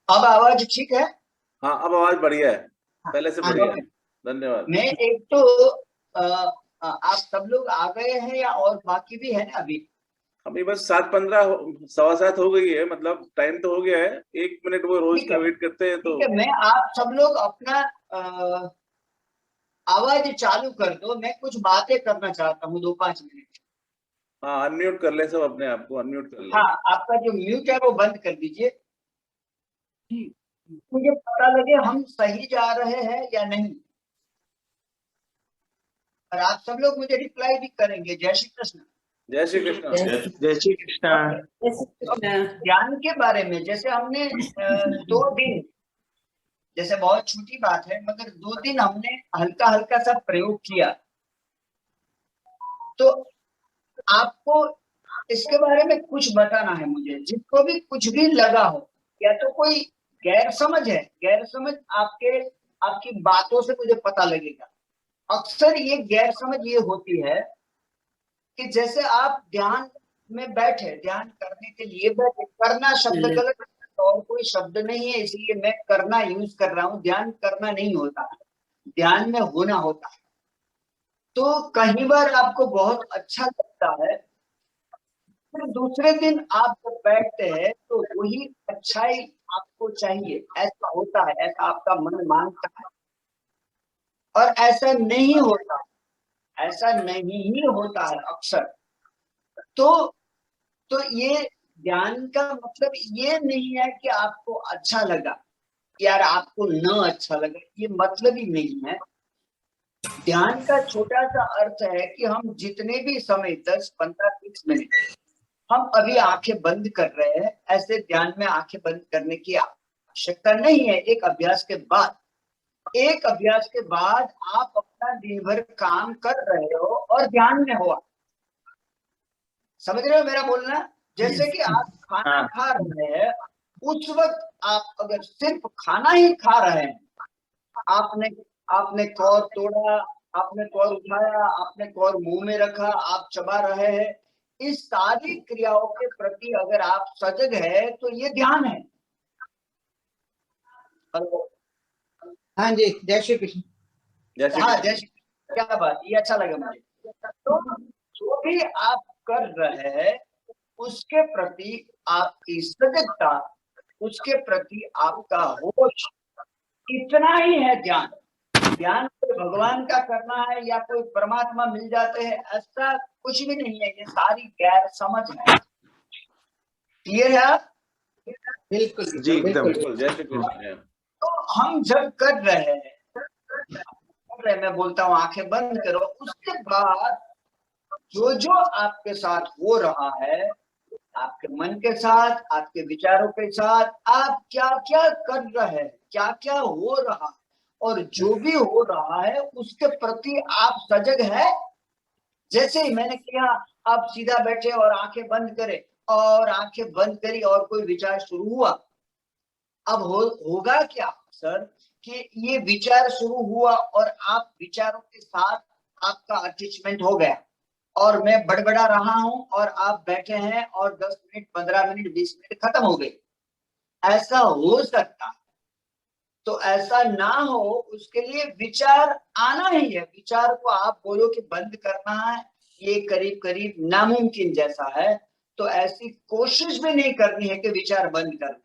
अब आवाज ठीक है? हाँ, अब आवाज बढ़िया है, पहले से बढ़िया है। धन्यवाद। मैं एक तो आप सब लोग आ गए हैं या और बाकी भी है ना अभी? अभी बस 7:15 7:15 हो गई है, मतलब टाइम तो हो गया है। 1 मिनट वो रोज ठीक का है, वेट करते हैं तो। ठीक है। मैं आप सब लोग अपना आवाज चालू कर दो। मैं कुछ बातें करना चाहता हूँ 2-5 मिनट। हाँ, अनम्यूट कर ले, सब अपने आप को अनम्यूट कर ले। हाँ, आपका जो म्यूट है वो बंद कर दीजिए। मुझे पता लगे हम सही जा रहे हैं या नहीं। और आप सब लोग मुझे रिप्लाई भी करेंगे। जय श्री कृष्ण। जय श्री कृष्ण। जय श्री कृष्ण। ज्ञान के बारे में जैसे हमने 2 दिन, जैसे बहुत छोटी बात है मगर 2 दिन हमने हल्का हल्का सा प्रयोग किया, तो आपको इसके बारे में कुछ बताना है मुझे। जिसको भी कुछ भी लगा हो या तो कोई गैर समझ है, गैर समझ आपकी बातों से मुझे पता लगेगा। अक्सर ये गैर समझ ये होती है कि जैसे आप ध्यान में बैठे, ध्यान करने के लिए बैठे, करना शब्द गलत है और कोई शब्द नहीं है इसलिए मैं करना यूज कर रहा हूँ। ध्यान करना नहीं होता है, ध्यान में होना होता है। तो कई बार आपको बहुत अच्छा लगता है, फिर दूसरे दिन आप जब बैठते हैं तो वही अच्छाई आपको चाहिए, ऐसा होता है, ऐसा आपका मन मानता है। और ऐसा नहीं होता, ऐसा नहीं ही होता है अक्सर। तो ये ध्यान का मतलब ये नहीं है कि आपको अच्छा लगा यार, आपको न अच्छा लगा, ये मतलब ही नहीं है। ध्यान का छोटा सा अर्थ है कि हम जितने भी समय 10, 15, 20 मिनट हम अभी आंखें बंद कर रहे हैं, ऐसे ध्यान में आंखें बंद करने की आवश्यकता नहीं है। एक अभ्यास के बाद आप अपना दिन भर काम कर रहे हो और ध्यान में हो। समझ रहे हो मेरा बोलना? जैसे कि आप खाना खा रहे हैं, उस वक्त आप अगर सिर्फ खाना ही खा रहे हैं, आपने आपने कौर तोड़ा, आपने कौर उठाया, आपने कौर मुंह में रखा, आप चबा रहे हैं, इस सारी क्रियाओं के प्रति अगर आप सजग है तो ये ध्यान है। हेलो, हाँ जी, जय श्री कृष्ण। हाँ जय श्री कृष्ण। क्या बात, ये अच्छा लगा मुझे। तो जो भी आप कर रहे हैं उसके प्रति आपकी सजगता, उसके प्रति आपका होश, इतना ही है ध्यान। ध्यान कोई भगवान का करना है या कोई परमात्मा मिल जाते हैं, ऐसा कुछ भी नहीं है। ये सारी गैर समझ है। क्लियर है आप? बिल्कुल जी, बिल्कुल। जय श्री कृष्ण। तो हम जब कर रहे हैं, मैं बोलता हूँ आंखें बंद करो, उसके बाद जो जो आपके साथ हो रहा है, आपके मन के साथ, आपके विचारों के साथ, आप क्या क्या कर रहे हैं, क्या क्या हो रहा है, और जो भी हो रहा है उसके प्रति आप सजग है। जैसे ही मैंने किया, आप सीधा बैठे और आंखें बंद करें और आंखें बंद करी और कोई विचार शुरू हुआ। अब होगा क्या सर कि ये विचार शुरू हुआ और आप विचारों के साथ आपका अटैचमेंट हो गया, और मैं बड़बड़ा रहा हूं और आप बैठे हैं और 10 मिनट, 15 मिनट, 20 मिनट खत्म हो गए। ऐसा हो सकता है। तो ऐसा ना हो उसके लिए विचार आना ही है। विचार को आप बोलो कि बंद करना है, ये करीब करीब नामुमकिन जैसा है। तो ऐसी कोशिश भी नहीं करनी है कि विचार बंद कर दो।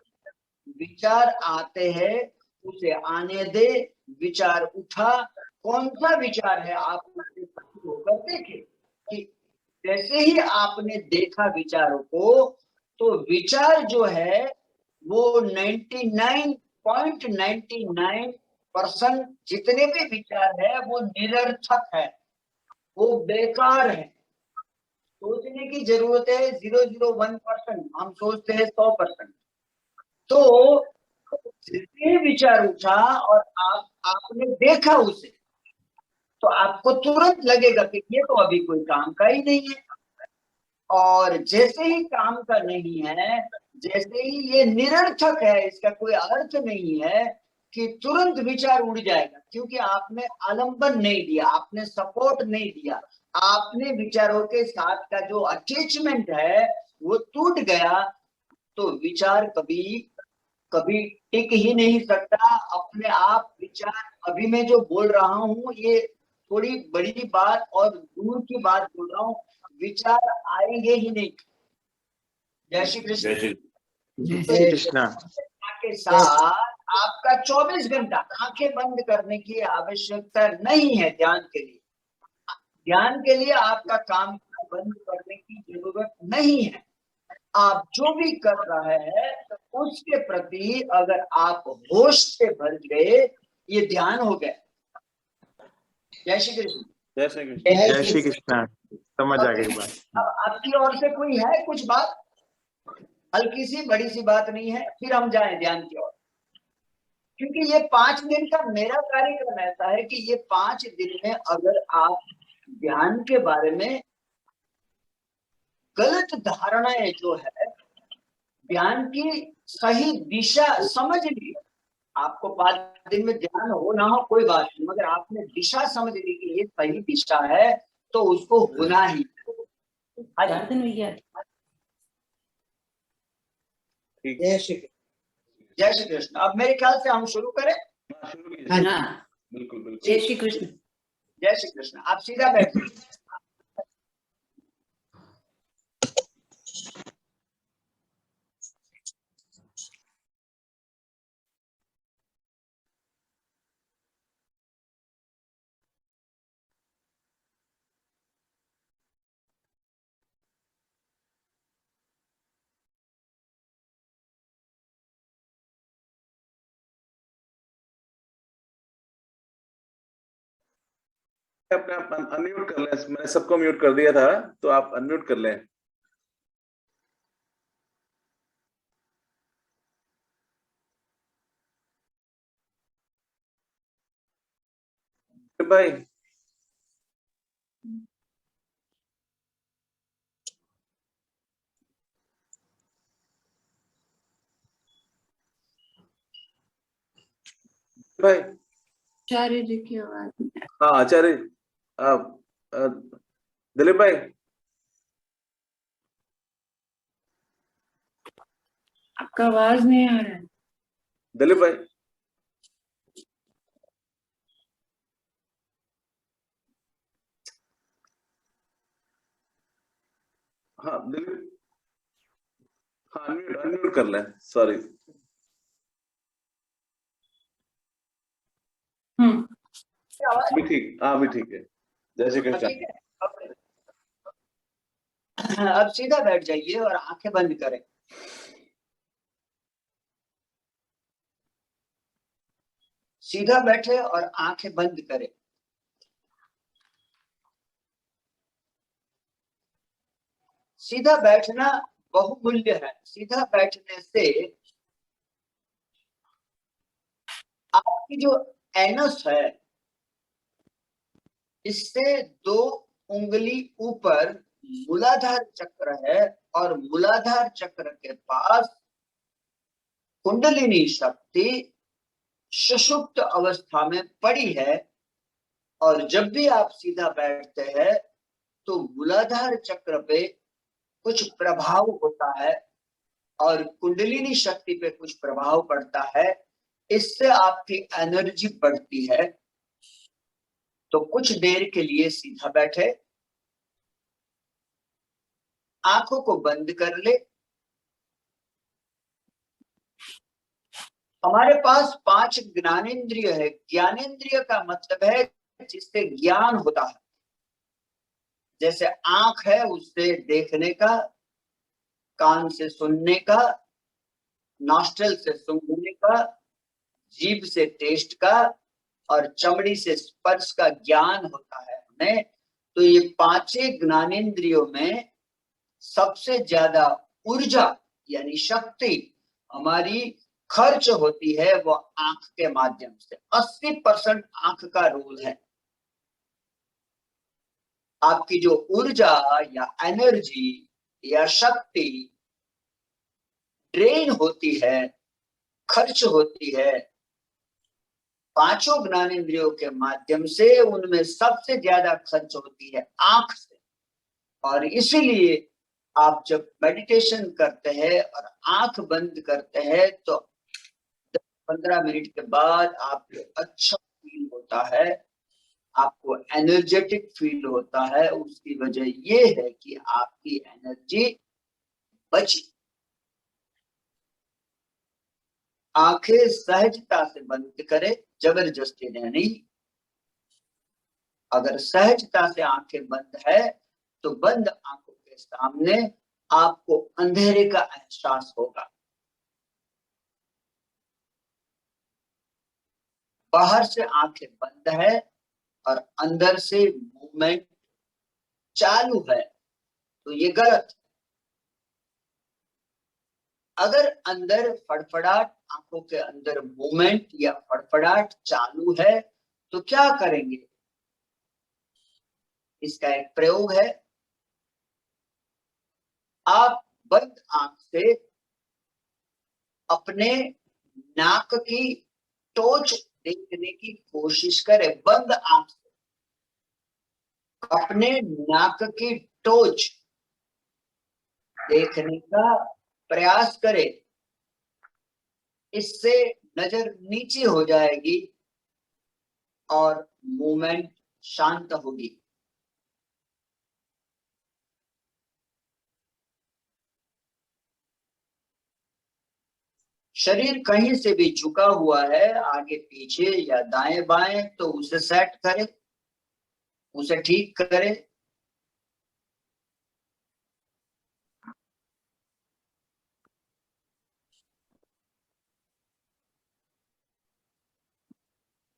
विचार आते हैं, उसे आने दे। विचार उठा, कौन सा विचार है आप उससे होकर देखें कि जैसे ही आपने देखा विचारों को, तो विचार जो है वो 99.99% जितने भी विचार है वो निरर्थक है, वो बेकार है। सोचने की जरूरत है 0.01%, हम सोचते हैं 100%। तो जितने विचार उठा और आपने देखा उसे, तो आपको तुरंत लगेगा कि ये तो अभी कोई काम का ही नहीं है। और जैसे ही काम का नहीं है, जैसे ही ये निरर्थक है, इसका कोई अर्थ नहीं है, कि तुरंत विचार उड़ जाएगा, क्योंकि आपने आलंबन नहीं दिया, आपने सपोर्ट नहीं दिया, आपने विचारों के साथ का जो अटैचमेंट है वो टूट गया। तो विचार कभी कभी टिक ही नहीं सकता। अपने आप विचार, अभी मैं जो बोल रहा हूँ ये थोड़ी बड़ी बात और दूर की बात बोल रहा हूँ, विचार आएंगे ही नहीं। जय श्री कृष्ण। जय श्री कृष्ण। के साथ आपका 24 घंटा आंखें बंद करने की आवश्यकता नहीं है। ध्यान के लिए, ध्यान के लिए आपका काम बंद करने की जरूरत नहीं है। आप जो भी कर रहे हैं उसके प्रति अगर आप होश से भर गए, ये ध्यान हो गया। जय श्री कृष्ण। जय श्री कृष्ण। जय श्री कृष्ण। समझ आ गई बात। अब आपकी ओर से कोई है कुछ बात? हल्की सी बड़ी सी बात नहीं है, फिर हम जाएं ध्यान की ओर। क्योंकि ये 5 दिन का मेरा कार्यक्रम ऐसा है कि ये 5 दिन में अगर आप ध्यान के बारे में गलत धारणाएं जो है, ध्यान की सही दिशा समझ ली। आपको 5 दिन में ध्यान हो ना हो कोई बात नहीं, मगर आपने दिशा समझ ली कि ये सही दिशा है तो उसको होना ही। जय श्री कृष्ण। जय श्री कृष्ण। अब मेरे ख्याल से हम शुरू करें। हाँ, बिल्कुल बिल्कुल। जय श्री कृष्ण। जय श्री कृष्ण। आप सीधा बैठिए। अपने आप अनम्यूट कर लें। मैंने सबको म्यूट कर दिया था, तो आप अनम्यूट कर लें। भाई भाई। आचार्य जी की आवाज। हाँ आचार्य। दिलीप भाई। आपका आवाज नहीं आ रहा है। दिलीप भाई। हाँ दिलीप। हाँ अनम्यूट अनम्यूट कर लें। सॉरी। भी ठीक। हाँ भी ठीक है। जय श्री कृष्ण। ठीक है, अब सीधा बैठ जाइए और आंखें बंद करें। सीधा बैठे और आंखें बंद करें। सीधा बैठना बहुमूल्य है। सीधा बैठने से आपकी जो एनस है, इससे 2 उंगली ऊपर मूलाधार चक्र है और मूलाधार चक्र के पास कुंडलिनी शक्ति सुषुप्त अवस्था में पड़ी है। और जब भी आप सीधा बैठते हैं तो मूलाधार चक्र पे कुछ प्रभाव होता है और कुंडलिनी शक्ति पे कुछ प्रभाव पड़ता है। इससे आपकी एनर्जी बढ़ती है। तो कुछ देर के लिए सीधा बैठे, आंखों को बंद कर ले। हमारे पास 5 ज्ञानेंद्रिय है। ज्ञानेंद्रिय का मतलब है जिससे ज्ञान होता है। जैसे आंख है उससे देखने का, कान से सुनने का, नॉस्ट्रल से सूंघने का, जीभ से टेस्ट का और चमड़ी से स्पर्श का ज्ञान होता है हमें। तो ये 5 ज्ञानेंद्रियों में सबसे ज्यादा ऊर्जा यानी शक्ति हमारी खर्च होती है वो आंख के माध्यम से। 80% आंख का रोल है। आपकी जो ऊर्जा या एनर्जी या शक्ति ड्रेन होती है, खर्च होती है 5 ज्ञानेंद्रियों के माध्यम से। उनमें सबसे ज्यादा खर्च होती है आंख से। और इसीलिए आप जब मेडिटेशन करते हैं और आंख बंद करते हैं तो 15 मिनट के बाद आपको अच्छा फील होता है, आपको एनर्जेटिक फील होता है। उसकी वजह ये है कि आपकी एनर्जी बची। आंखें सहजता से बंद करें, जबरदस्ती नहीं। अगर सहजता से आंखें बंद है तो बंद आंखों के सामने आपको अंधेरे का एहसास होगा। बाहर से आंखें बंद है और अंदर से मूवमेंट चालू है, तो ये गलत है। अगर अंदर फड़फड़ाहट, आंखों के अंदर मूवमेंट या फड़फड़ाहट चालू है तो क्या करेंगे? इसका एक प्रयोग है। आप बंद आंख से अपने नाक की टोच देखने की कोशिश करें। बंद आंख से अपने नाक की टोच देखने का प्रयास करें। इससे नजर नीचे हो जाएगी और मूवमेंट शांत होगी। शरीर कहीं से भी झुका हुआ है, आगे पीछे या दाएं बाएं, तो उसे सेट करें, उसे ठीक करें।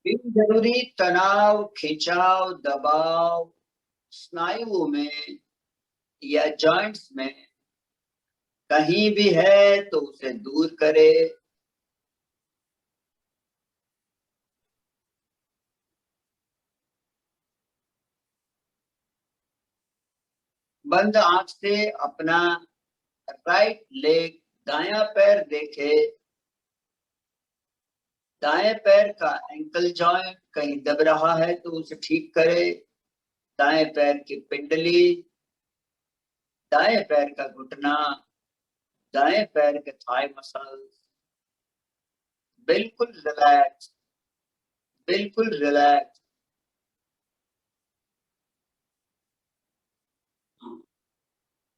बिन जरूरी तनाव, खिंचाव, दबाव स्नायुओं में या जॉइंट्स में कहीं भी है तो उसे दूर करे। बंद आंख से अपना राइट लेग, दायां पैर देखे। दाएं पैर का एंकल जॉइंट कहीं दब रहा है तो उसे ठीक करे। दाएं पैर की पिंडली, दाएं पैर का घुटना, दाएं पैर के थाई मसल्स बिल्कुल रिलैक्स, बिल्कुल रिलैक्स।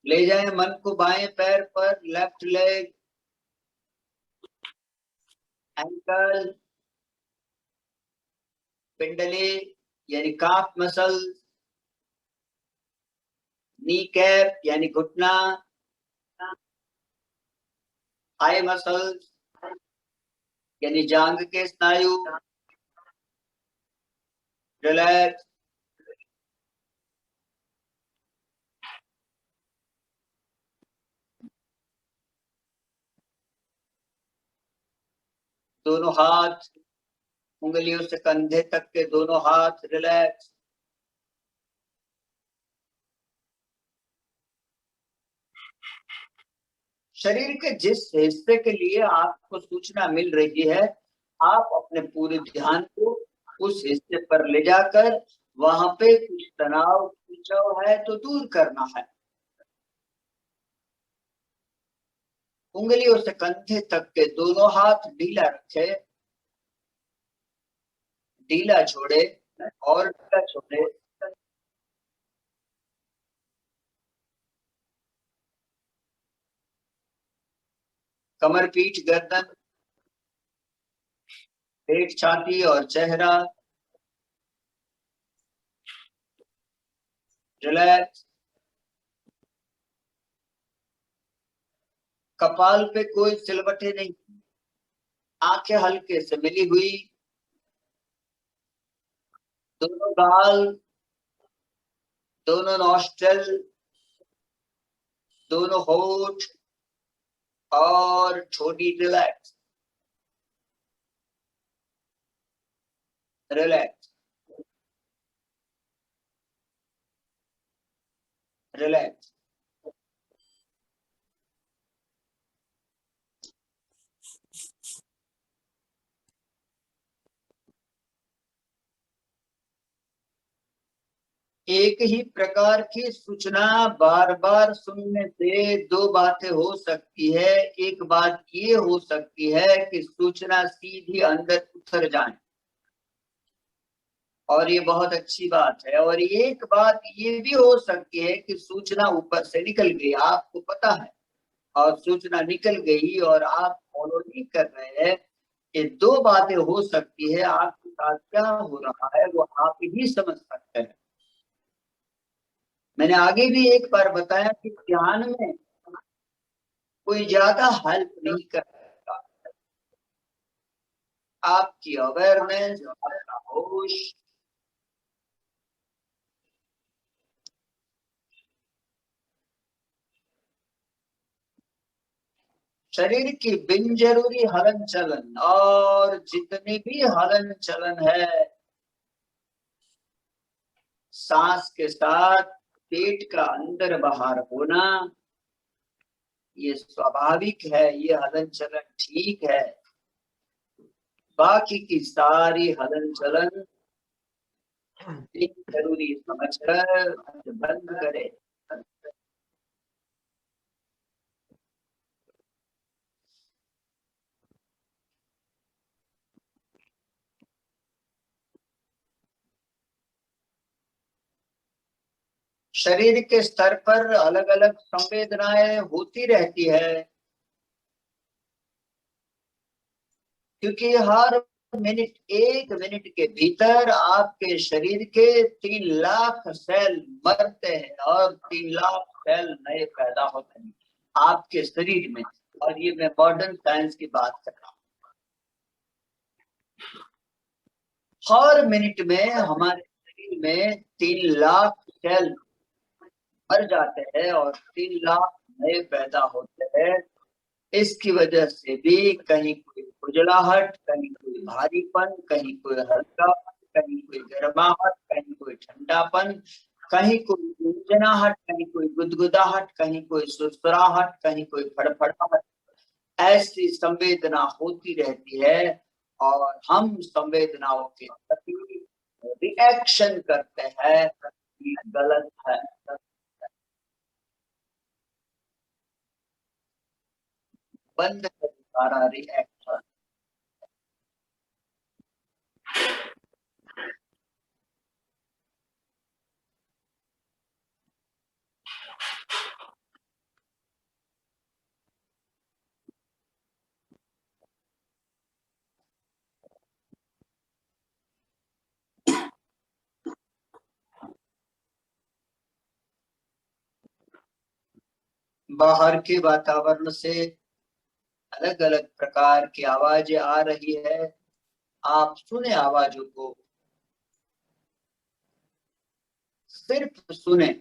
ले जाएं मन को बाएं पैर पर, लेफ्ट लेग, एंकल, पिंडली यानी काफ मसल, नी कैप यानी घुटना, थाई मसल्स यानी जांग के स्नायु रिलैक्स। दोनों हाथ, उंगलियों से कंधे तक के दोनों हाथ रिलैक्स। शरीर के जिस हिस्से के लिए आपको सूचना मिल रही है, आप अपने पूरे ध्यान को उस हिस्से पर ले जाकर वहां पे कुछ तनाव, खिंचाव है तो दूर करना है। उंगलियों से कंधे तक के दोनों हाथ ढीला रखे, ढीला छोड़े और ढीला छोड़े। कमर, पीठ, गर्दन, पेट, छाती और चेहरा रिलैक्स। कपाल पे कोई सिलवटें नहीं, आंखें हल्के से मिली हुई। दोनों गाल, दोनों नॉस्ट्रल, दोनों होठ और ठोड़ी रिलैक्स, रिलैक्स, रिलैक्स। एक ही प्रकार की सूचना बार बार सुनने से दो बातें हो सकती है। एक बात ये हो सकती है कि सूचना सीधी अंदर उतर जाए, और ये बहुत अच्छी बात है। और एक बात ये भी हो सकती है कि सूचना ऊपर से निकल गई, आपको पता है, और सूचना निकल गई और आप फॉलो नहीं कर रहे हैं। ये दो बातें हो सकती है। आपके साथ क्या हो रहा है वो आप ही समझ सकते हैं। मैंने आगे भी एक बार बताया कि ध्यान में कोई ज्यादा हेल्प नहीं कर सकता। आपकी अवेयरनेस, आपका होश, शरीर की बिन जरूरी हलन चलन, और जितनी भी हलन चलन है, सांस के साथ पेट का अंदर बाहर होना, ये स्वाभाविक है, ये हलन चलन ठीक है। बाकी की सारी हलन चलन जरूरी समझकर बंद करे। शरीर के स्तर पर अलग अलग संवेदनाएं होती रहती है, क्योंकि हर मिनट, एक मिनट के भीतर आपके शरीर के 3 लाख सेल मरते हैं और 3 लाख सेल नए पैदा होते हैं आपके शरीर में। और ये मैं मॉडर्न साइंस की बात कर रहा हूँ। हर मिनट में हमारे शरीर में 3 लाख सेल मर जाते हैं और 3 लाख नए पैदा होते हैं। इसकी वजह से भी कहीं कोई खुजलाहट, कहीं कोई भारीपन, कहीं कोई हल्का, कहीं कोई गर्माहट, कहीं कोई ठंडापन, कहीं कोई गुंजनाहट, कहीं कोई गुदगुदाहट, कहीं कोई सुरसुराहट, कहीं कोई फड़फड़ाहट, ऐसी संवेदना होती रहती है। और हम संवेदनाओं के प्रति रिएक्शन करते हैं, ये गलत है। बंद करें सारा रिएक्शन। बाहर के वातावरण से अलग अलग प्रकार की आवाजें आ रही है, आप सुने आवाजों को, सिर्फ सुने।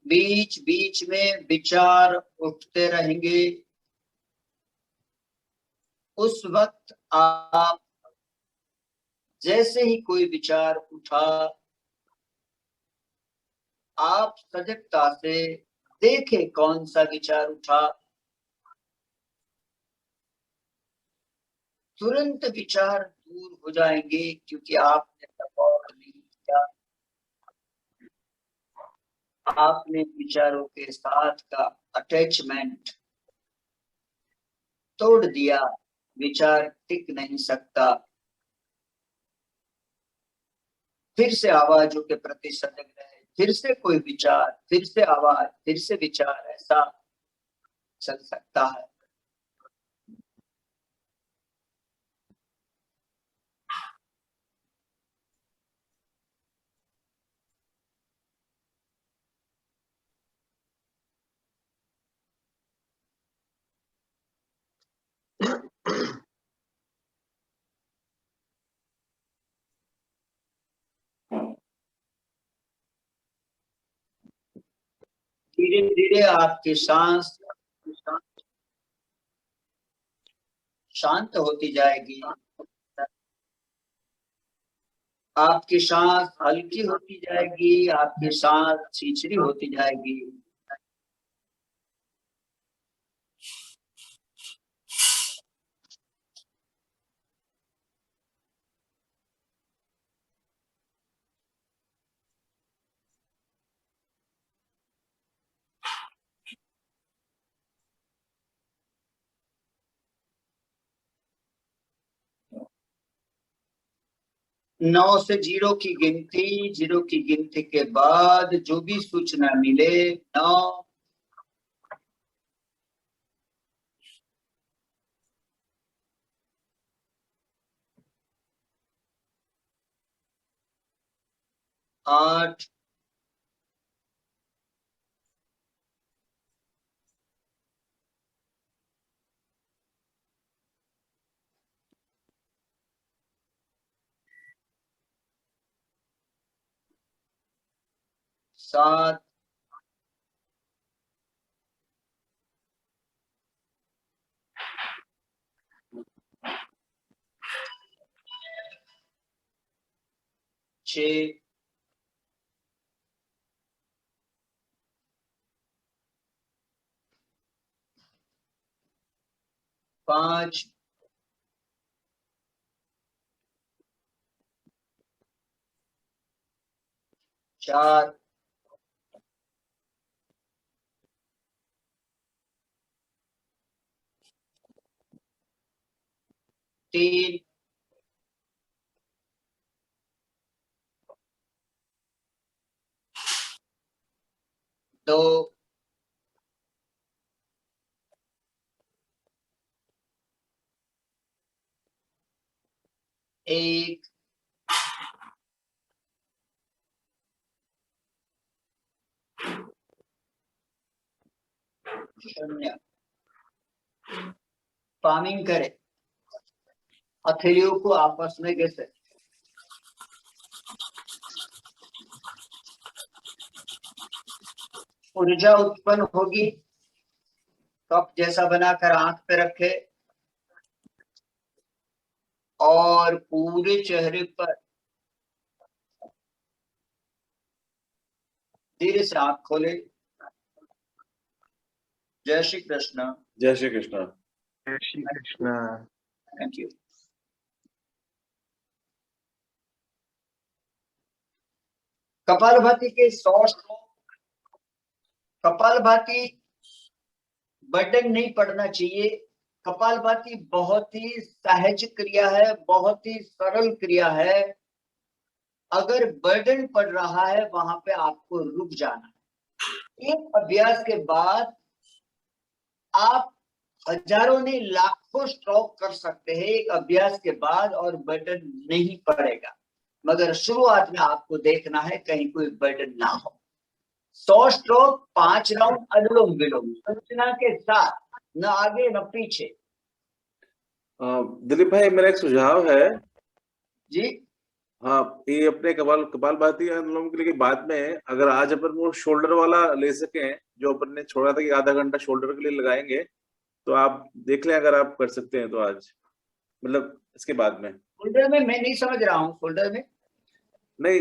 बीच बीच में विचार उठते रहेंगे। उस वक्त आप, जैसे ही कोई विचार उठा, आप सजगता से देखें कौन सा विचार उठा। तुरंत विचार दूर हो जाएंगे, क्योंकि आपने दबाव नहीं किया, आपने विचारों के साथ का अटैचमेंट तोड़ दिया। विचार टिक नहीं सकता। फिर से आवाजों के प्रति सजग रहे, फिर से कोई विचार, फिर से आवाज, फिर से विचार, ऐसा चल सकता है। धीरे धीरे आपकी सांस शांत होती जाएगी, आपकी सांस हल्की होती जाएगी, आपकी सांस छिछरी होती जाएगी। नौ से जीरो की गिनती, जीरो की गिनती के बाद जो भी सूचना मिले, 9, 8, 7, 6, 5, 4, 3, 2, 1, 0। पामिंग करें, हथेलियों को आपस में घिसे। ऊर्जा उत्पन्न होगी, कप जैसा बनाकर आंख पे रखे और पूरे चेहरे पर धीरे से आंख खोले। जय श्री कृष्ण। जय श्री कृष्ण। जय श्री कृष्ण। Thank you. कपालभाति के 100 श्लोक। कपालभाति बर्डन नहीं पड़ना चाहिए। कपालभाति बहुत ही सहज क्रिया है, बहुत ही सरल क्रिया है। अगर बर्डन पड़ रहा है वहां पे आपको रुक जाना है। एक अभ्यास के बाद आप हजारों नहीं लाखों स्ट्रोक कर सकते हैं एक अभ्यास के बाद और बर्डन नहीं पड़ेगा। मगर शुरुआत में आपको देखना है कहीं कोई बर्डन ना हो। 100 स्ट्रोक, 5 राउंड अनुलोम विलोम सूचना के साथ, न आगे न पीछे। दिलीप भाई, मेरा एक सुझाव है जी। हाँ, ये अपने कपालभाति अनुलोम के लिए बाद में अगर आज अपन वो शोल्डर वाला ले सकें, जो अपन ने छोड़ा था कि आधा घंटा शोल्डर के लिए लगाएंगे, तो आप देख लें अगर आप कर सकते हैं तो आज, मतलब इसके बाद में। शोल्डर में मैं नहीं समझ रहा हूँ। शोल्डर में नहीं,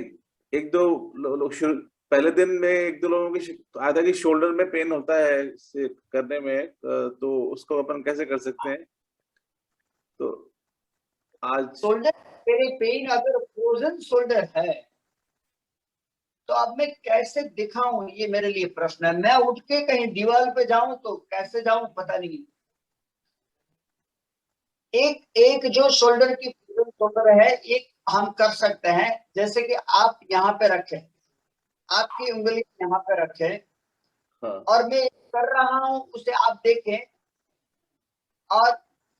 एक दो लोग पहले दिन में एक दो लोगों की आधा की शोल्डर में पेन होता है इसे करने में, तो उसको अपन कैसे कर सकते हैं? तो आज शोल्डर मेरे पेन अगर फ्रोजन शोल्डर है तो अब मैं कैसे दिखाऊं, ये मेरे लिए प्रश्न है। मैं उठ के कहीं दीवार पे जाऊं तो कैसे जाऊं पता नहीं। एक जो शोल्डर की फ्रोजन शोल्डर है, एक हम कर सकते हैं। जैसे कि आप यहाँ पे रखें, आपकी उंगली यहाँ पे रखें, हाँ, और मैं कर रहा हूं उसे आप देखें, और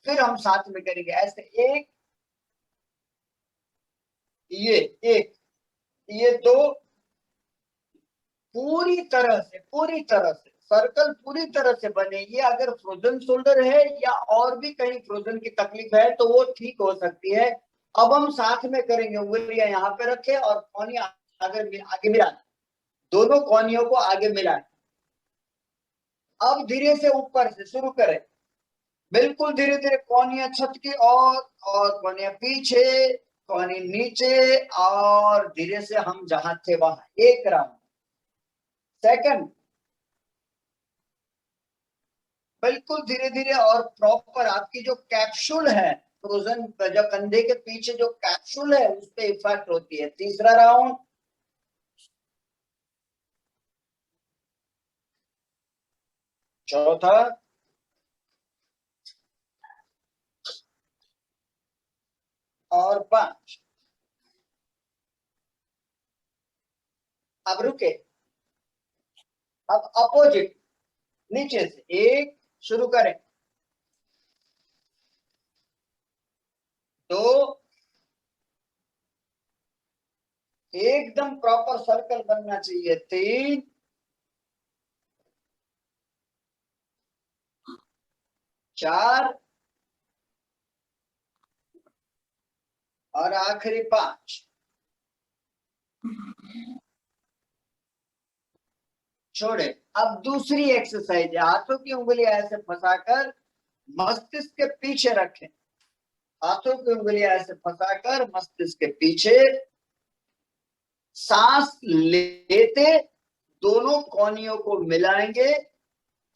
फिर हम साथ में करेंगे ऐसे। एक, ये एक, ये दो, पूरी तरह से सर्कल पूरी तरह से बने। ये अगर फ्रोजन शोल्डर है या और भी कहीं फ्रोजन की तकलीफ है तो वो ठीक हो सकती है। अब हम साथ में करेंगे। उंगलियां यहाँ पे रखे और कोनियां आगे मिला, दोनों कोनियों को आगे मिलाएं। अब धीरे से ऊपर से शुरू करें। बिल्कुल धीरे धीरे कोहनियां छत की और कोहनियां पीछे, कोहनी नीचे, और धीरे से हम जहां थे वहां। एक राउंड। सेकंड, बिल्कुल धीरे धीरे और प्रॉपर आपकी जो कैप्सूल है, फ्रोजन जो कंधे के पीछे जो कैप्सूल है उस पर इफेक्ट होती है। तीसरा राउंड। चौथा, और 5। अब रुके, अब अपोजिट नीचे से 1 शुरू करें, 2, एकदम प्रॉपर सर्कल बनना चाहिए, 3, 4, और आखिरी 5। छोड़े। अब दूसरी एक्सरसाइज है, हाथों की उंगलियां ऐसे फंसाकर मस्तिष्क के पीछे रखें। हाथों की उंगलियां ऐसे फंसाकर मस्तिष्क के पीछे, सांस लेते दोनों कोहनियों को मिलाएंगे,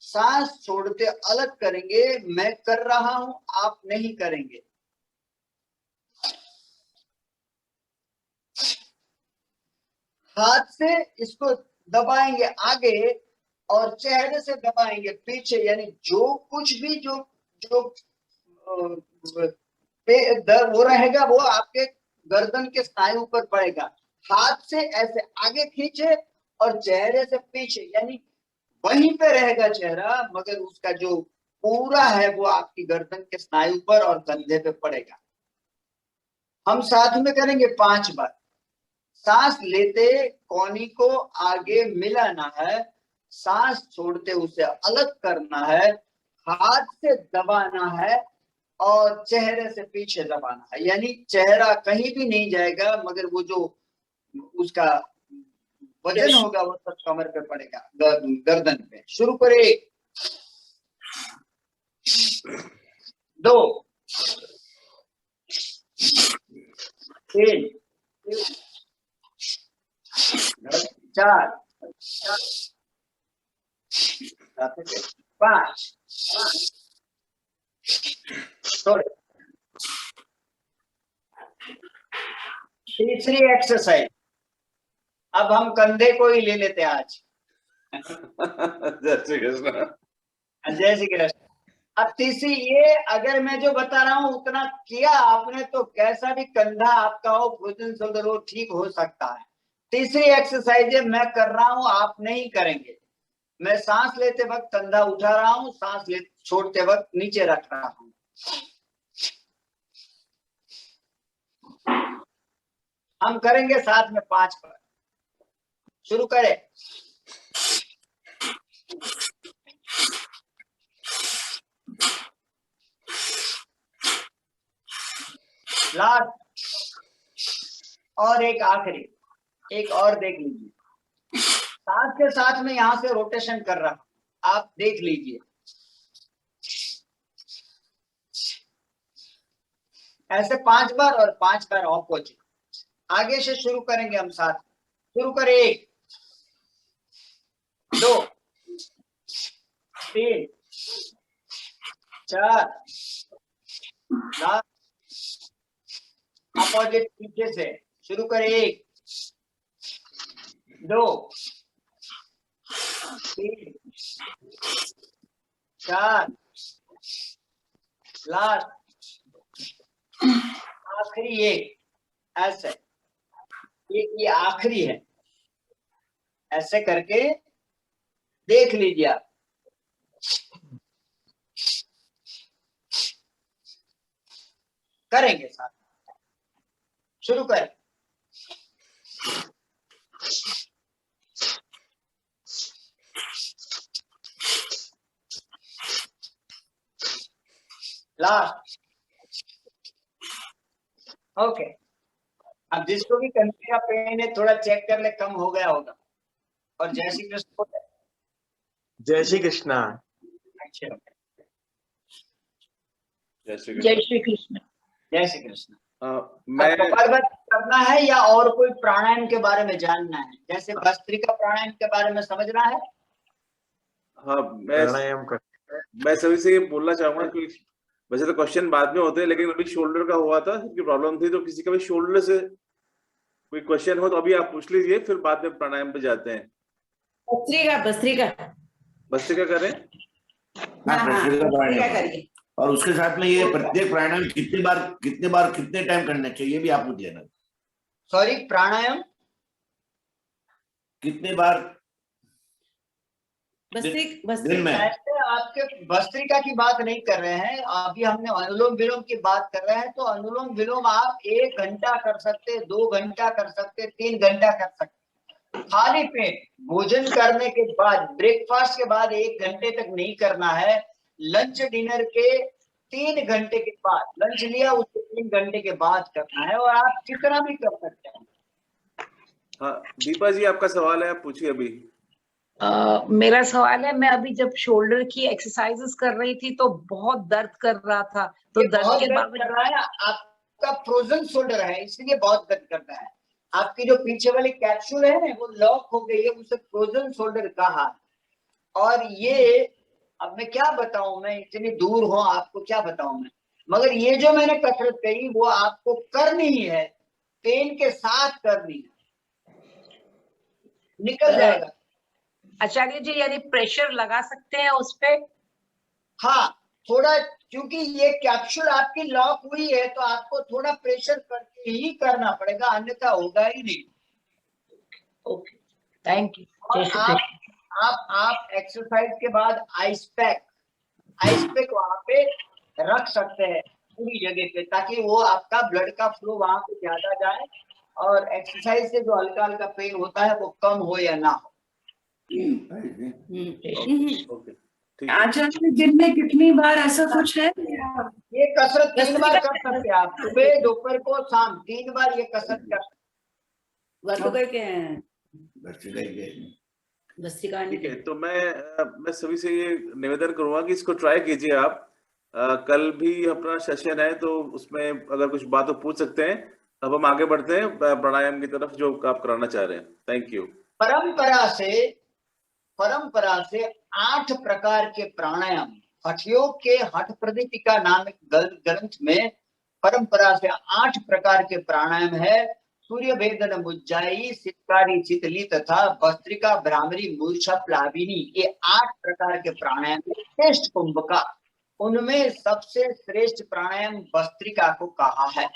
सांस छोड़ते अलग करेंगे। मैं कर रहा हूं, आप नहीं करेंगे। हाथ से इसको दबाएंगे आगे और चेहरे से दबाएंगे पीछे, यानी जो कुछ भी जो जो वो रहेगा वो आपके गर्दन के स्नायु पर पड़ेगा। हाथ से ऐसे आगे खींचे और चेहरे से पीछे, यानी वहीं पे रहेगा चेहरा, मगर उसका जो पूरा है वो आपकी गर्दन के स्नायु पर और कंधे पे पड़ेगा। हम साथ में करेंगे 5 बार। सांस लेते कोहनी को आगे मिलाना है, सांस छोड़ते उसे अलग करना है, हाथ से दबाना है और चेहरे से पीछे दबाना है, यानी चेहरा कहीं भी नहीं जाएगा, मगर वो जो उसका वजन होगा वो सब कमर पे पड़ेगा, गर्दन पे। शुरू करें, 2, 3, 4, 5। तीसरी एक्सरसाइज, अब हम कंधे को ही ले लेते हैं आज। जय श्री कृष्ण। जय श्री कृष्ण। अब तीसरी ये, अगर मैं जो बता रहा हूं उतना किया आपने तो कैसा भी कंधा आपका हो, फ्रोजन शोल्डर हो, ठीक हो सकता है। तीसरी एक्सरसाइज है, मैं कर रहा हूं, आप नहीं करेंगे। मैं सांस लेते वक्त कंधा उठा रहा हूं, सांस ले छोड़ते वक्त नीचे रख रहा हूं। हम करेंगे साथ में 5 बार। शुरू करें, लास्ट और एक आखिरी, एक और देख लीजिए। सांस के साथ में यहां से रोटेशन कर रहा हूं, आप देख लीजिए। ऐसे 5 बार और 5 बार ऑपोजिट। आगे से शुरू करेंगे हम साथ। शुरू करें, 1, 2, 3, 4, अपोजिट पीछे से। शुरू करें, 1, 2, 3, 4, लास्ट आखिरी 1। ऐसे ये आखिरी है, ऐसे करके देख लीजिए आप। करेंगे साथ, शुरू करें। Last, okay. अब जिसको भी कंधे का पेन है थोड़ा चेक कर ले, कम हो गया होगा। और जय श्री कृष्ण। जय श्री कृष्णा। अच्छा, जय श्री जय कृष्ण। श्री कृष्ण। जय श्री कृष्ण। मैं कपालभाति करना है या और कोई प्राणायाम के बारे में जानना है? जैसे भस्त्रिका प्राणायाम के बारे में समझना है? हाँ, प्राणायाम कर मैं सभी से ये बोलना चाहूंगा कि वैसे तो क्वेश्चन बाद में होते हैं, लेकिन अभी शोल्डर का हुआ था, सबकी प्रॉब्लम थी, तो किसी का भी शोल्डर से कोई क्वेश्चन हो तो अभी आप पूछ लीजिए, फिर बाद में प्राणायाम पे जाते हैं। भस्त्रिका भस्त्रिका करें। हाँ, भस्त्रिका प्राणायाम। करिए। और उसके साथ में ये प्रत्येक प्राणायाम कितने टाइम करना चाहिए भी आप मुझे देना। सॉरी, प्राणायाम कितने बार भस्त्रिका में? ऐसे आपके भस्त्रिका की बात नहीं कर रहे हैं, अभी हमने अनुलोम विलोम की बात कर रहे हैं। तो अनुलोम विलोम आप 1 घंटा कर सकते, 2 घंटा कर सकते, 3 घंटा कर सकते। खाली पेट भोजन करने के बाद, ब्रेकफास्ट के बाद 1 घंटे तक नहीं करना है। लंच डिनर के 3 घंटे के बाद, लंच लिया उसके 3 घंटे के बाद करना है, और आप कितना भी कर सकते हैं। हाँ, दीपा जी आपका सवाल है, आप पूछिए अभी। मेरा सवाल है, मैं अभी जब शोल्डर की एक्सरसाइजेस कर रही थी तो बहुत दर्द कर रहा था, तो ये दर्द बहुत के दर्द बावजूद कर रहा है, आपका फ्रोजन शोल्डर है इसलिए बहुत दर्द करता है। आपकी जो पीछे वाली कैप्सूल है ना, वो लॉक हो गई है, उसे फ्रोजन शोल्डर कहा। और ये अब मैं क्या बताऊं, मैं इतनी दूर हूं, आपको क्या बताऊं मैं। मगर ये जो मैंने कसरत कही वो आपको करनी ही है, पेन के साथ करनी है, निकल जाएगा। आचार्य जी यानी प्रेशर लगा सकते हैं उस पे? हाँ, थोड़ा, क्योंकि ये कैप्सूल आपकी लॉक हुई है तो आपको थोड़ा प्रेशर करके ही करना पड़ेगा, अन्यथा होगा ही नहीं। Okay, thank you. और आप एक्सरसाइज के बाद आइस पैक वहां पे रख सकते हैं पूरी जगह पे, ताकि वो आपका ब्लड का फ्लो वहां पे ज्यादा जाए, और एक्सरसाइज से जो हल्का हल्का पेन होता है वो कम हो या ना हो। ओके, ठीक है। आचार्य दिन में कितनी बार ऐसा कुछ है? ये कसरत 3 बार कर सकते हैं आप, सुबह, दोपहर को, शाम, 3 बार ये कसरत कर सकते हैं। ठीक है, तो मैं सभी से ये निवेदन करूंगा कि इसको ट्राई कीजिए आप। कल भी अपना सेशन है, तो उसमें अगर कुछ बात हो पूछ सकते हैं। अब हम आगे बढ़ते हैं प्राणायाम की तरफ जो आप कराना चाह रहे हैं। Thank you. परंपरा से 8 प्रकार के प्राणायाम, हठयोग के हठ प्रदीपिका नामक ग्रंथ में परंपरा से 8 प्रकार के प्राणायाम है। सूर्य भेदन मुज्जाई, सितकारी चितली तथा भस्त्रिका भ्रामरी मूर्छा प्लाविनी, ये 8 प्रकार के प्राणायाम श्रेष्ठ कुंभका। उनमें सबसे श्रेष्ठ प्राणायाम भस्त्रिका को कहा है।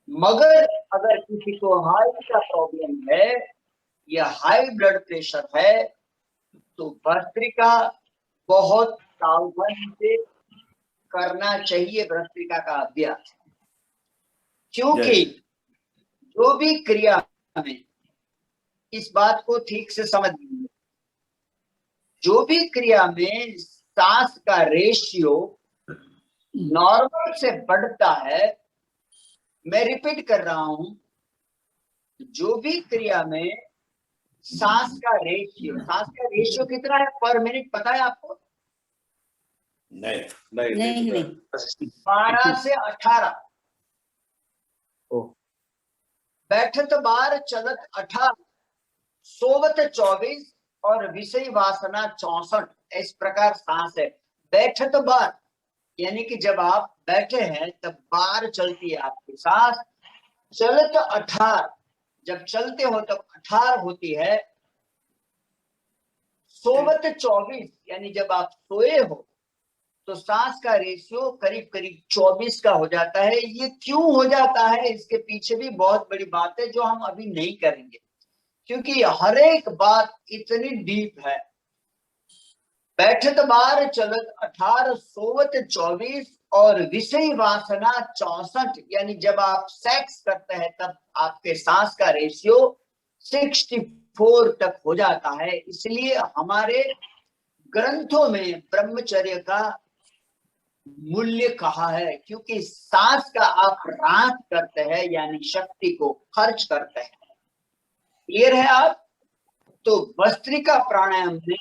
मगर अगर किसी को हाई का प्रॉब्लम है या हाई ब्लड प्रेशर है तो भस्त्रिका बहुत सावधानी से करना चाहिए, भस्त्रिका का अभ्यास। क्योंकि जो भी क्रिया में, इस बात को ठीक से समझ लीजिए, जो भी क्रिया में सांस का रेशियो नॉर्मल से बढ़ता है, मैं रिपीट कर रहा हूं, जो भी क्रिया में सांस का रेशियो कितना है पर मिनट, पता है आपको? नहीं। 12 से 18। बैठत बार चलत 18, सोवत 24 और विषय वासना 64। इस प्रकार सांस है। बैठत बार यानी कि जब आप बैठे हैं तब बार चलती है आपकी सांस। चलत 18, जब चलते हो तब 18 होती है। सोवत 24 यानी जब आप सोए हो तो सांस का रेशियो करीब करीब 24 का हो जाता है। ये क्यों हो जाता है, इसके पीछे भी बहुत बड़ी बात है जो हम अभी नहीं करेंगे, क्योंकि हर एक बात इतनी डीप है। बैठत बार चलत 18, सोवत 24 और विषय वासना 64, यानी जब आप सेक्स करते हैं तब आपके सांस का रेशियो 64 तक हो जाता है। इसलिए हमारे ग्रंथों में ब्रह्मचर्य का मूल्य कहा है, क्योंकि सांस का आप रात करते हैं, यानी शक्ति को खर्च करते हैं। क्लियर है आप? तो भस्त्रिका प्राणायाम में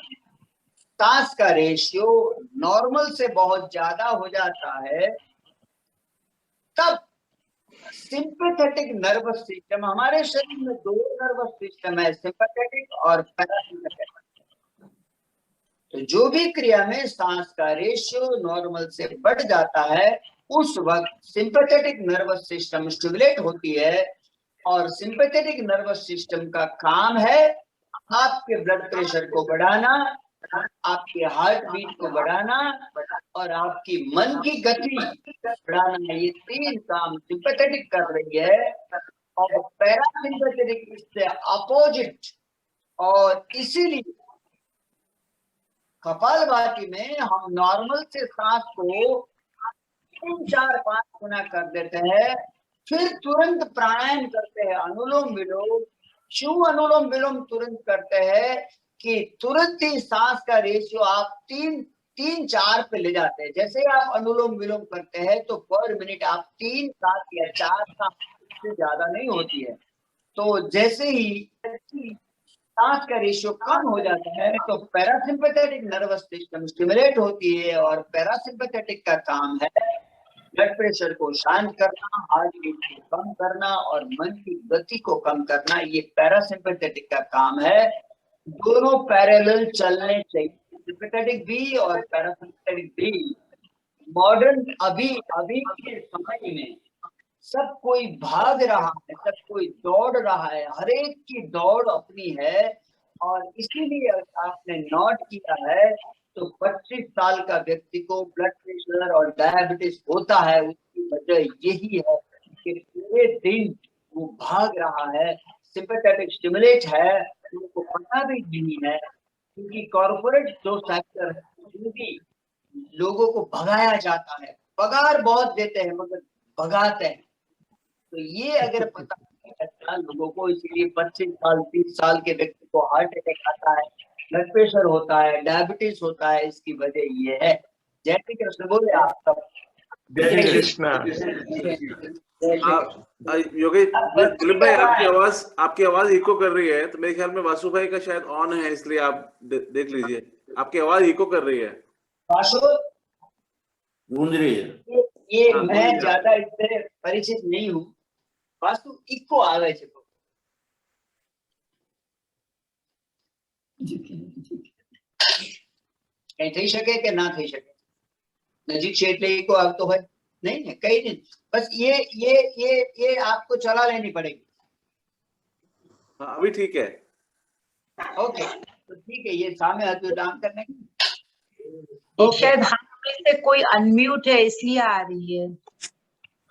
सांस का रेशियो नॉर्मल से बहुत ज्यादा हो जाता है, तब सिंपैथेटिक नर्वस सिस्टम, हमारे शरीर में दो नर्वस सिस्टम है, सिंपैथेटिक और पैरासिम्पैथेटिक। तो जो भी क्रिया में सांस का रेशियो नॉर्मल से बढ़ जाता है उस वक्त सिंपैथेटिक नर्वस सिस्टम स्टिमुलेट होती है, और सिंपैथेटिक नर्वस सिस्टम का काम है आपके ब्लड प्रेशर को बढ़ाना, आपके हार्ट बीट को बढ़ाना और आपकी मन की गति बढ़ाना। ये तीन काम सिंपैथेटिक कर रही है और पैरासिम्पैथेटिक इससे अपोजिट। और इसीलिए कपालभाति में हम नॉर्मल से सांस को 3, 4, 5 गुना कर देते हैं, फिर तुरंत प्राणायाम करते हैं, अनुलोम विलोम। क्यों अनुलोम विलोम तुरंत करते हैं कि तुरंत ही सांस का रेशियो आप 3-4 पे ले जाते हैं। जैसे आप अनुलोम विलोम करते हैं तो पर मिनट आप 3, 7 या 4 से ज्यादा नहीं होती है। तो जैसे ही सांस का रेशियो कम हो जाता है तो पैरासिम्पैथेटिक नर्वस सिस्टम स्टिमुलेट होती है, और पैरासिम्पैथेटिक का काम है ब्लड प्रेशर को शांत करना, हार्ट बीट को कम करना और मन की गति को कम करना। ये पैरासिम्पैथेटिक का काम है। दोनों पैरेलल चलने चाहिए, सिंपैथेटिक भी और पैरासिम्पैथेटिक भी। मॉडर्न अभी के समय में सब कोई भाग रहा है, सब कोई दौड़ रहा है, हर एक की दौड़ अपनी है। और इसीलिए आपने नोट किया है तो 25 साल का व्यक्ति को ब्लड प्रेशर और डायबिटीज होता है, उसकी वजह यही है कि पूरे दिन वो भाग रहा है, सिंपैथेटिक स्टिमुलेट है, उनको पता भी नहीं है। क्योंकि कॉर्पोरेट जो सेक्टर है उसमें भी लोगों को भगाया जाता है, पगार बहुत देते हैं मगर भगाते हैं। तो ये अगर पता नहीं चलता लोगों को, इसीलिए 25 साल 30 साल के व्यक्ति को हार्ट अटैक आता है, ब्लड प्रेशर होता है, डायबिटीज होता है। इसकी वजह ये है। जय श्री कृष्ण बोले आप सब। जय श्री कृष्ण। योगेश दिलीप भाई, आपकी आवाज इको कर रही है, तो मेरे ख्याल में वासु भाई का शायद ऑन है, इसलिए आप देख लीजिए। आपकी आवाज इको कर रही है। वासु गूंज रही है। ये मैं ज्यादा इससे परिचित नहीं हूँ। वास्तु इको आवे છે તો કઈ થઈ શકે કે ના થઈ શકે? નજીક છે એટલે ઇકો આવતો હોય? नहीं है, कहीं नहीं। बस ये आपको चला लेनी पड़ेगी। हाँ, अभी ठीक है। ओके, तो ठीक है। ये सामने हाथ में डांस करने की शायद हाथ में से कोई अनम्यूट है इसलिए आ रही है।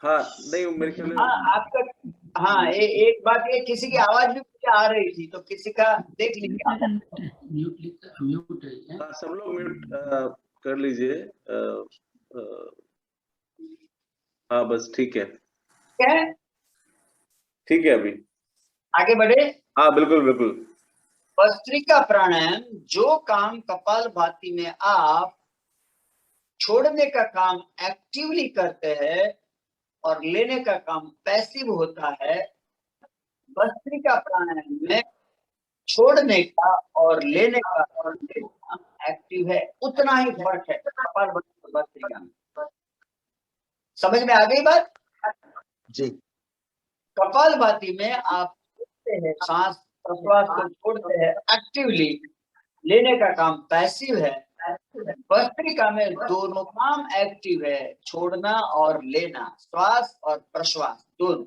हाँ, नहीं मेरे ख्याल में आपका। हाँ, एक बात ये, किसी की आवाज भी मुझे आ रही थी, तो किसी का देख लीजिए। हाँ, सब लोग म्यूट कर लीजिए। हाँ, बस ठीक है। ठीक है, अभी आगे बढ़े। हाँ, बिल्कुल बिल्कुल। भस्त्रिका प्राणायाम, जो काम कपालभाति में आप छोड़ने का काम एक्टिवली करते हैं और लेने का काम पैसिव होता है, भस्त्रिका प्राणायाम में छोड़ने का और लेने का काम एक्टिव है। उतना ही फर्क है कपालभाति और भस्त्रिका में। समझ में आ गई बात जी। कपालभाति में आप छोड़ते हैं, सांस प्रश्वास को छोड़ते हैं एक्टिवली, लेने का काम पैसिव है। भस्त्रिका में दोनों काम एक्टिव है, छोड़ना और लेना, श्वास और प्रश्वास दोनों।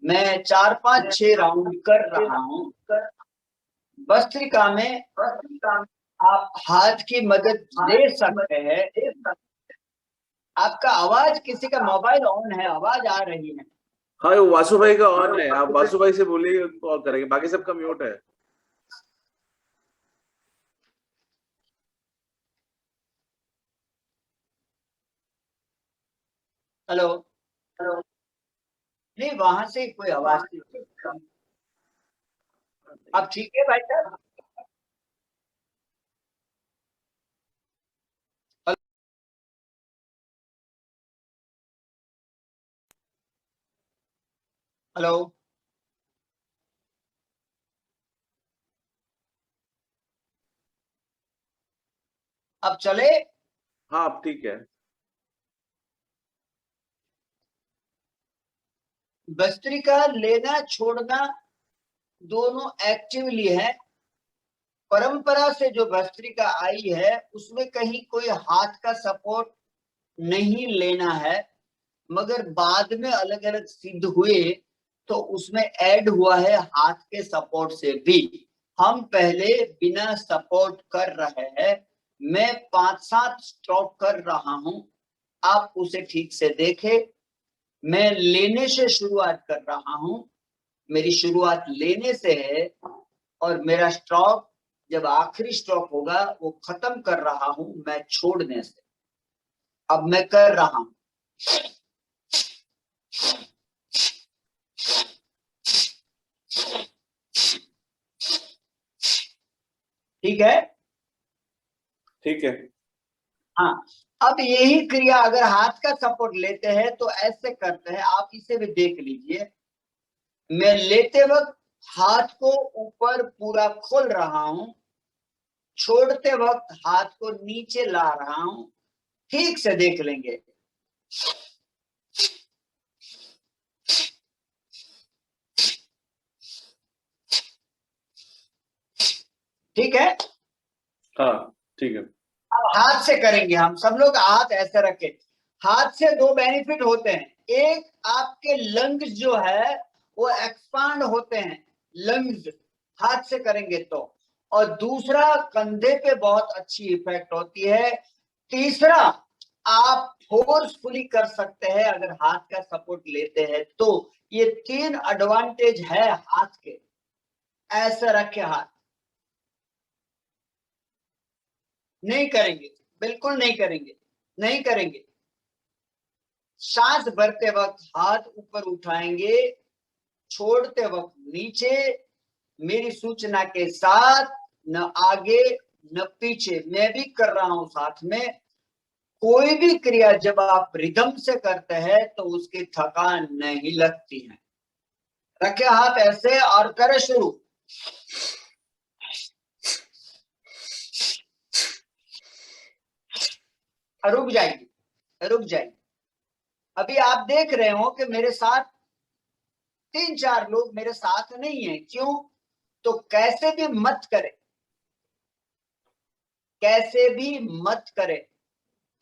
मैं 4, 5, 6 राउंड कर रहा हूँ। भस्त्रिका में आप हाथ की मदद ले सकते हैं। आपका आवाज, किसी का मोबाइल ऑन है, आवाज आ रही है। हाँ, वो वासु भाई का ऑन है, आप वासु भाई से बोलिए तो और करेंगे, बाकी सबका म्यूट है। हेलो हेलो, नहीं वहां से कोई आवाज नहीं। अब ठीक है भाई साहब? हेलो, अब चले? हाँ, अब ठीक है। भस्त्रिका लेना छोड़ना दोनों एक्टिवली है। परंपरा से जो भस्त्रिका आई है उसमें कहीं कोई हाथ का सपोर्ट नहीं लेना है, मगर बाद में अलग अलग सिद्ध हुए तो उसमें ऐड हुआ है हाथ के सपोर्ट से भी। हम पहले बिना सपोर्ट कर रहे हैं, मैं 5-7 स्ट्रोक कर रहा हूं, आप उसे ठीक से देखें। मैं लेने से शुरुआत कर रहा हूं, मेरी शुरुआत लेने से है और मेरा स्ट्रोक जब आखिरी स्ट्रोक होगा वो खत्म कर रहा हूं मैं छोड़ने से। अब मैं कर रहा हूं, ठीक है? ठीक है। हाँ, अब यही क्रिया अगर हाथ का सपोर्ट लेते हैं तो ऐसे करते हैं, आप इसे भी देख लीजिए। मैं लेते वक्त हाथ को ऊपर पूरा खोल रहा हूं, छोड़ते वक्त हाथ को नीचे ला रहा हूं, ठीक से देख लेंगे। ठीक है? हाँ ठीक है। अब हाथ से करेंगे, हम सब लोग हाथ ऐसे रखे। हाथ से दो बेनिफिट होते हैं, एक आपके लंग्स जो है वो एक्सपांड होते हैं, लंग्स हाथ से करेंगे तो, और दूसरा कंधे पे बहुत अच्छी इफेक्ट होती है। तीसरा आप फोर्सफुली कर सकते हैं अगर हाथ का सपोर्ट लेते हैं तो। ये 3 एडवांटेज है हाथ के। ऐसे रखे हाथ, नहीं करेंगे, बिल्कुल नहीं करेंगे, नहीं करेंगे। सांस भरते वक्त हाथ ऊपर उठाएंगे, छोड़ते वक्त नीचे, मेरी सूचना के साथ, न आगे न पीछे। मैं भी कर रहा हूं साथ में। कोई भी क्रिया जब आप रिदम से करते हैं तो उसकी थकान नहीं लगती है। रखे हाथ ऐसे और करे शुरू। रुक जाइए, रुक जाइए। अभी आप देख रहे हो कि मेरे साथ 3-4 लोग मेरे साथ नहीं है, क्यों? तो कैसे भी मत करे, कैसे भी मत करे,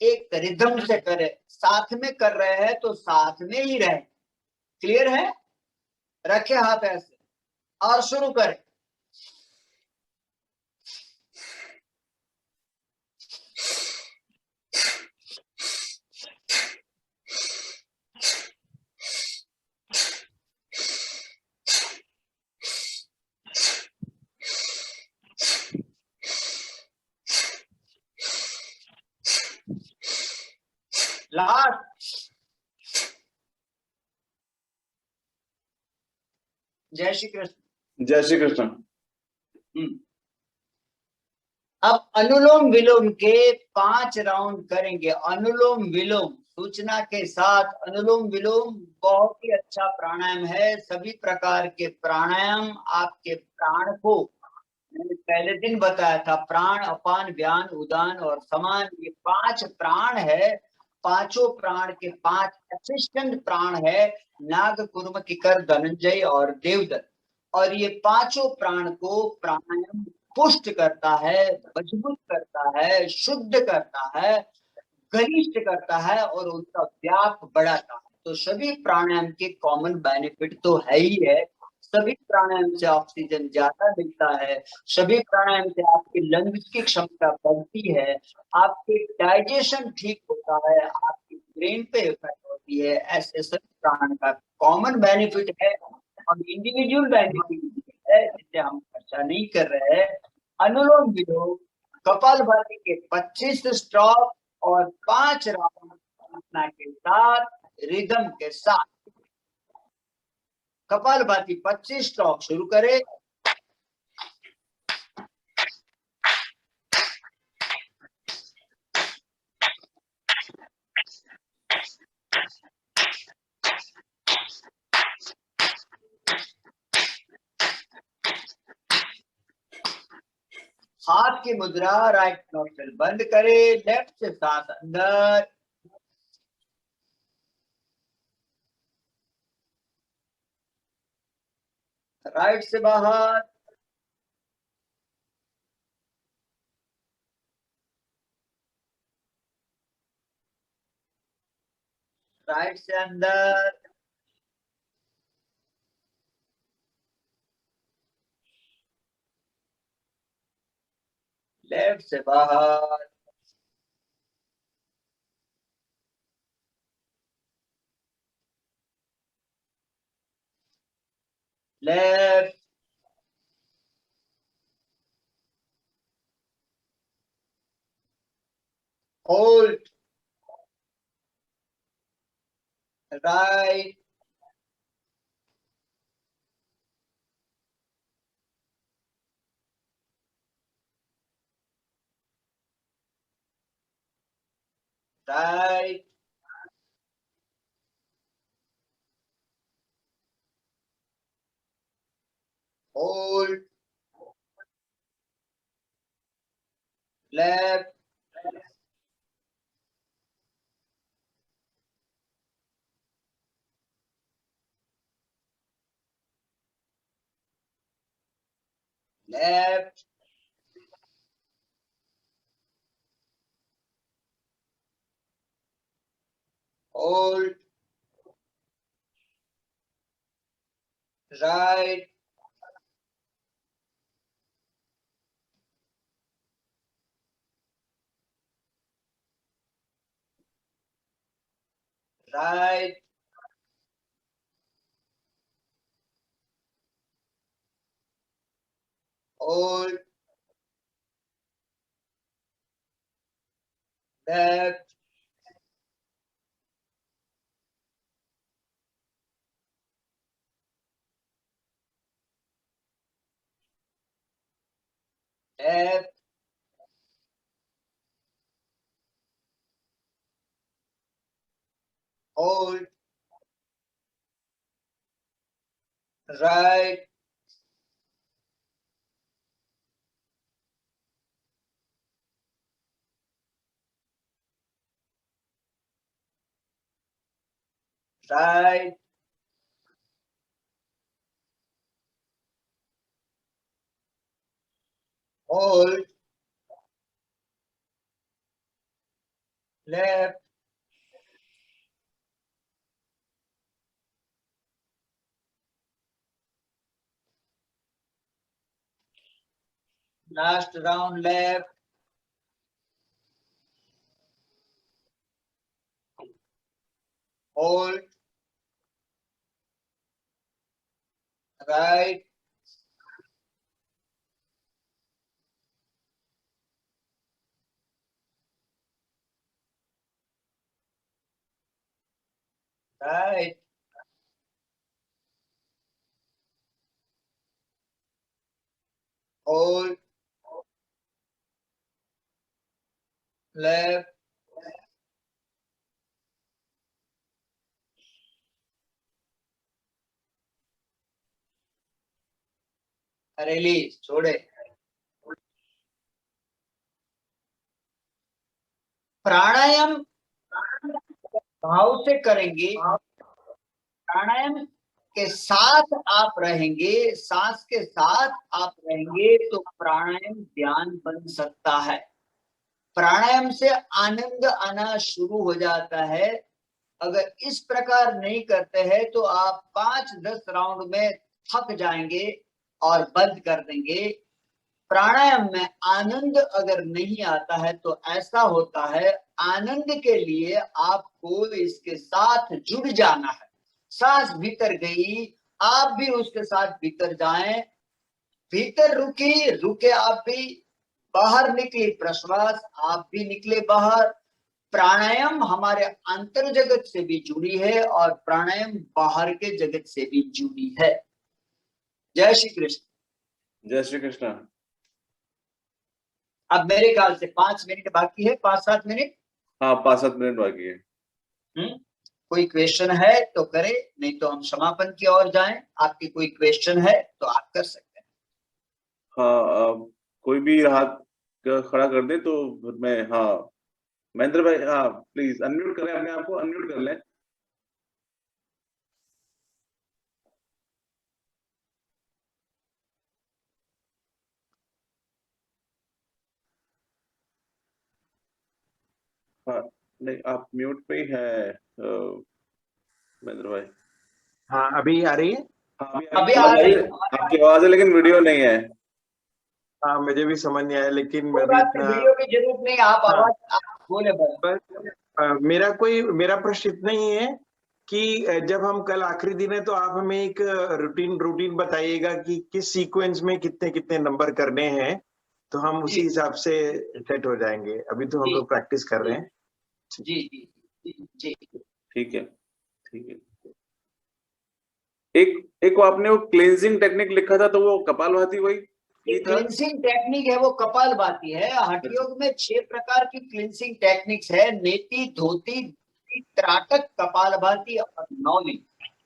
एक रिदम से करे। साथ में कर रहे हैं तो साथ में ही रहे। क्लियर है? रखे हाथ ऐसे और शुरू करें। लास्ट। जय श्री कृष्ण। जय श्री कृष्ण। अब अनुलोम विलोम के 5 राउंड करेंगे। अनुलोम विलोम सूचना के साथ। अनुलोम विलोम बहुत ही अच्छा प्राणायाम है। सभी प्रकार के प्राणायाम आपके प्राण को, मैंने पहले दिन बताया था, प्राण, अपान, व्यान, उदान और समान, ये 5 प्राण है। पांचों प्राण के 5 असिस्टेंट प्राण है, नाग, कुर्म, किकर, धनंजय और देवदत्त। और ये पांचों प्राण को प्राणायाम पुष्ट करता है, मजबूत करता है, शुद्ध करता है, घनिष्ठ करता है और उनका व्याप बढ़ाता है। तो सभी प्राणायाम के कॉमन बेनिफिट तो है ही है। सभी प्राणायाम से ऑक्सीजन ज्यादा मिलता है, सभी प्राणायाम से आपकी लंग्स की क्षमता बढ़ती है, आपके डाइजेशन ठीक होता है, आपकी ब्रेन पे इफेक्ट होती है। ऐसे सभी प्राणायाम का कॉमन बेनिफिट है और इंडिविजुअल बेनिफिट भी है जिसे हम चर्चा नहीं कर रहे हैं। अनुलोम विलोम कपालभाति के 25 स्ट्रोक और 5 राउंड प्रार्थना के साथ, रिदम के साथ। कपालभाति 25 स्ट्रोक शुरू करें। हाथ की मुद्रा, राइट नोस्ट्रिल बंद करें, लेफ्ट से सांस अंदर, राइट से बाहर, राइट से अंदर, लेफ्ट से बाहर, left, hold, right, right, hold, left, left, hold, right, right, hold, left, left, hold, right, right, hold, left, last round, left, hold, right, right, hold, left, release, छोड़े। प्राणायाम भाव से करेंगे, प्राणायाम के साथ आप रहेंगे, सांस के साथ आप रहेंगे तो प्राणायाम ध्यान बन सकता है। प्राणायाम से आनंद आना शुरू हो जाता है। अगर इस प्रकार नहीं करते हैं तो आप 5-10 राउंड में थक जाएंगे और बंद कर देंगे। प्राणायाम में आनंद अगर नहीं आता है तो ऐसा होता है, आनंद के लिए आपको इसके साथ जुड़ जाना है। सांस भीतर गई, आप भी उसके साथ भीतर जाएं, भीतर रुकी, रुके आप भी, बाहर निकली प्रश्वास, आप भी निकले बाहर। प्राणायाम हमारे अंतर जगत से भी जुड़ी है और प्राणायाम बाहर के जगत से भी जुड़ी है। जय श्री कृष्ण। जय श्री कृष्ण। अब मेरे ख्याल से 5 मिनट बाकी है, 5-7 मिनट। हाँ, 5-7 मिनट बाकी है। कोई क्वेश्चन है तो करें, नहीं तो हम समापन की ओर जाएं। आपकी कोई क्वेश्चन है तो आप कर सकते हैं। हाँ, कोई भी हाथ खड़ा कर दे तो फिर मैं, हाँ महेंद्र भाई, हाँ प्लीज अनम्यूट करें, अपने आप को अनम्यूट कर लें। हाँ, नहीं आप म्यूट पे ही है महेंद्र भाई। हाँ, अभी आ रही है। हाँ, अभी आ रही है। आपकी आवाज है लेकिन वीडियो नहीं है। हाँ, मुझे भी समझ नहीं आया, लेकिन कोई मैं भी बात नहीं, इतना वीडियो की जरूरत नहीं, आप हाँ। आवाज आप बोले बस। बस मेरा प्रश्न इतना ही है कि जब हम कल आखिरी दिन है तो आप हमें एक रूटीन बताइएगा कि किस सीक्वेंस में कितने कितने नंबर करने हैं, तो हम उसी हिसाब से सेट हो जाएंगे। अभी तो हम जी, लोग प्रैक्टिस कर रहे हैं। जी जी जी। ठीक है, ठीक है। एक वो आपने वो क्लींजिंग टेक्निक लिखा था, तो वो कपालभाति वही ये था? क्लिनसिंग टेक्निक है वो कपालभाति है। हठ योग में 6 प्रकार की क्लिनसिंग टेक्निक्स है, नेति, धोती, त्राटक, कपालभाति और नौली।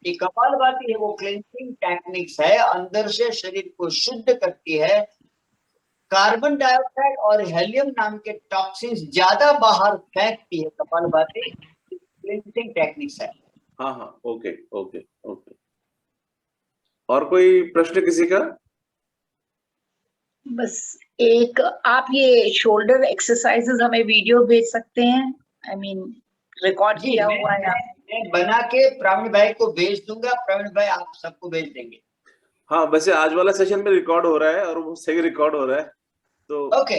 ये कपालभाति है वो क्लिनसिंग टेक्निक्स है, अंदर से शरीर को शुद्ध करती है। कार्बन डाइऑक्साइड और हेलियम नाम के टॉक्सिन्स ज्यादा बाहर फेंकती है कपालभाति। क्लिनसिंग टेक्निक्स है। हाँ हाँ, ओके ओके ओके। और कोई प्रश्न किसी का? बस एक, आप ये शोल्डर एक्सरसाइजेस हमें वीडियो भेज सकते हैं? आई मीन रिकॉर्ड जी, किया हुआ है? मैं बना के प्रवीण भाई को भेज दूंगा, प्रवीण भाई आप सबको भेज देंगे। हाँ, वैसे आज वाला सेशन में रिकॉर्ड हो रहा है और वो सही रिकॉर्ड हो रहा है, तो ओके,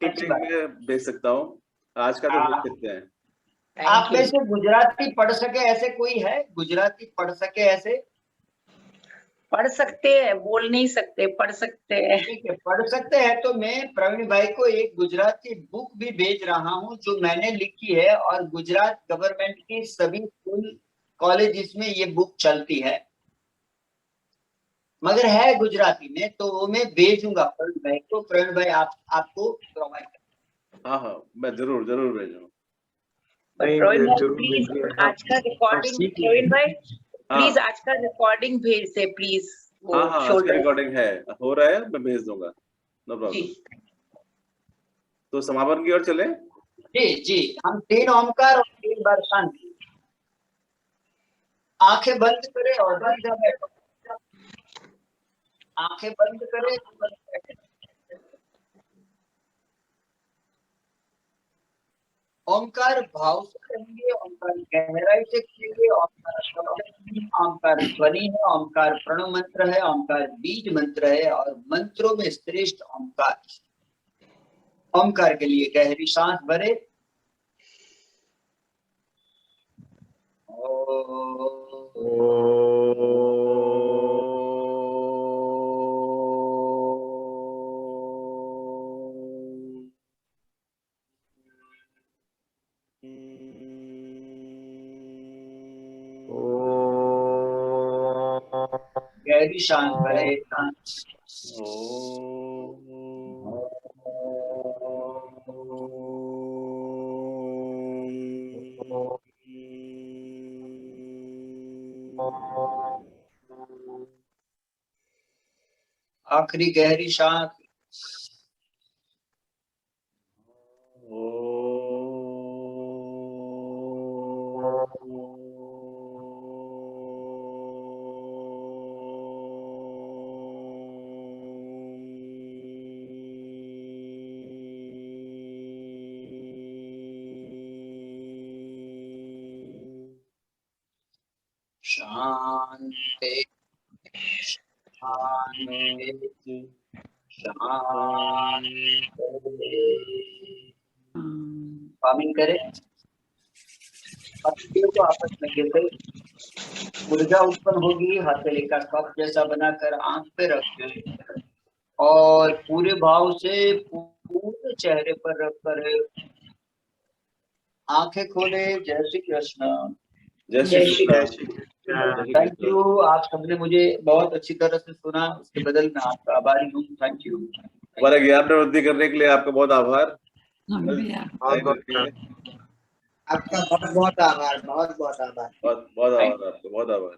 अच्छी बात। मैं भेज सकता हूँ। आज का तो भेज सकते हैं। आप थैंक में यू। से गुजराती पढ़ सके ऐसे कोई है? गुजराती पढ़ सके ऐसे? पढ़ सकते हैं, बोल नहीं सकते, पढ़ सकते हैं। ठीक है, पढ़ सकते हैं तो मैं प्रवीण भाई को एक गुजराती बुक भी भेज रहा हूँ जो मैंने लिखी है, और गुजरात गवर्नमेंट की सभी स्कूल कॉलेज में ये बुक चलती है, मगर है गुजराती में, तो वो मैं भेजूंगा प्रवीण भाई को। प्रवीण भाई आपको प्रोवाइड कर। हाँ हाँ, मैं जरूर जरूर भेजूंगा। नहीं, प्रवीण भाई जरूर प्लीज भेजिए। आज का रिकॉर्डिंग, सीख प्रवीण भाई प्लीज हाँ आज का रिकॉर्डिंग भेज दे प्लीज। हाँ हाँ, आज का रिकॉर्डिंग है, हो रहा है, मैं भेज दूंगा, नो जी। प्रॉब्लम। तो समापन की ओर चले। जी जी, हम 3 ओमकार और 3 बार शांति। आंखें बंद करें और सीधा बैठो। आंखें बंद करें, बैठे। ओमकार भाव से कहेंगे, ओमकार गहराई से कहेंगे, ओमकार शब्द नहीं, ओमकार ध्वनि है, ओमकार प्रणव मंत्र है, ओमकार बीज मंत्र है, और मंत्रों में श्रेष्ठ ओमकार। ओमकार के लिए गहरी सांस भरे। गहरी सांस भरे। आखिरी गहरी सांस। शांति शांति फार्मिंग करें। हथेलियों को आपस में गिर, ऊर्जा उत्पन्न होगी। हथेली का कप जैसा बनाकर आंख पे रखें और पूरे भाव से पूरे चेहरे पर रखकर आंखें खोले। जय श्री कृष्ण। जय श्री कृष्ण। थैंक यू, आप सबने मुझे बहुत अच्छी तरह से सुना, उसके बदल मैं आपका आभारी हूँ। Thank you. हमारा ज्ञान में वृद्धि करने के लिए आपका बहुत आभार। आपका बहुत बहुत आभार, बहुत बहुत आभार। बहुत बहुत आभार आपका, बहुत आभार।